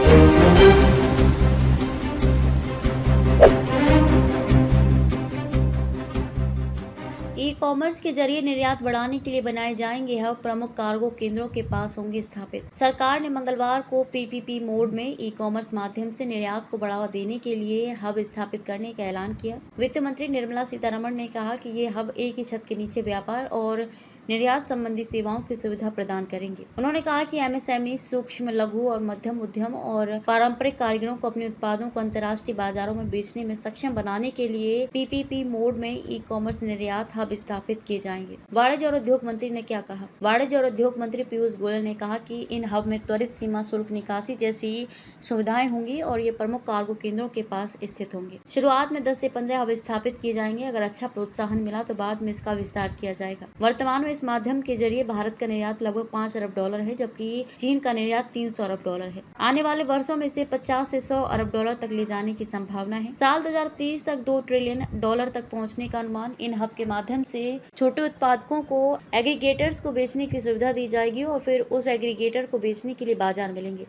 E commerce के जरिए निर्यात बढ़ाने के लिए बनाए जाएंगे हब प्रमुख कार्गो केंद्रों के पास होंगे स्थापित। सरकार ने मंगलवार को पीपीपी मोड में ई कॉमर्स माध्यम से निर्यात को बढ़ावा देने के लिए हब स्थापित करने का ऐलान किया। वित्त मंत्री निर्मला सीतारमण ने कहा कि ये हब एक ही छत के नीचे व्यापार और निर्यात संबंधी सेवाओं की सुविधा प्रदान करेंगे। उन्होंने कहा कि एमएसएमई, सूक्ष्म, लघु और मध्यम उद्यम और पारंपरिक कारीगरों को अपने उत्पादों को अंतर्राष्ट्रीय बाजारों में बेचने में सक्षम बनाने के लिए पीपीपी मोड में ई कॉमर्स निर्यात हब स्थापित किए जाएंगे। वाणिज्य और उद्योग मंत्री ने क्या कहा? वाणिज्य और उद्योग मंत्री पीयूष गोयल ने कहा कि इन हब में त्वरित सीमा शुल्क निकासी जैसी सुविधाएं होंगी और ये प्रमुख कार्गो केंद्रों के पास स्थित होंगे। शुरुआत में 10 से 15 हब स्थापित किए जाएंगे। अगर अच्छा प्रोत्साहन मिला तो बाद में इसका विस्तार किया जाएगा। वर्तमान में इस माध्यम के जरिए भारत का निर्यात लगभग $5 अरब है, जबकि चीन का निर्यात $300 अरब है। आने वाले वर्षों में इसे 50 से $100 अरब तक ले जाने की संभावना है। साल 2030 तक $2 ट्रिलियन तक पहुंचने का अनुमान। इन हब के माध्यम से छोटे उत्पादकों को एग्रीगेटर्स को बेचने की सुविधा दी जाएगी और फिर उस एग्रीगेटर को बेचने के लिए बाजार मिलेंगे।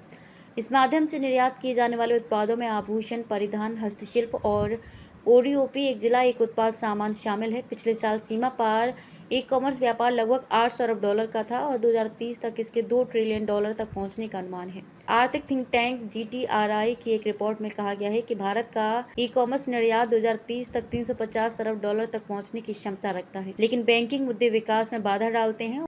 इस माध्यम से निर्यात किए जाने वाले उत्पादों में आभूषण, परिधान, हस्तशिल्प और ओडीओपी, एक जिला एक उत्पाद सामान शामिल है। पिछले साल सीमा पार ई कॉमर्स व्यापार लगभग $800 अरब का था और 2030 तक इसके $2 ट्रिलियन तक पहुंचने का अनुमान है। आर्थिक थिंक टैंक जीटीआरआई की एक रिपोर्ट में कहा गया है कि भारत का ई कॉमर्स निर्यात 2030 तक $350 अरब तक पहुंचने की क्षमता रखता है, लेकिन बैंकिंग मुद्दे विकास में बाधा डालते हैं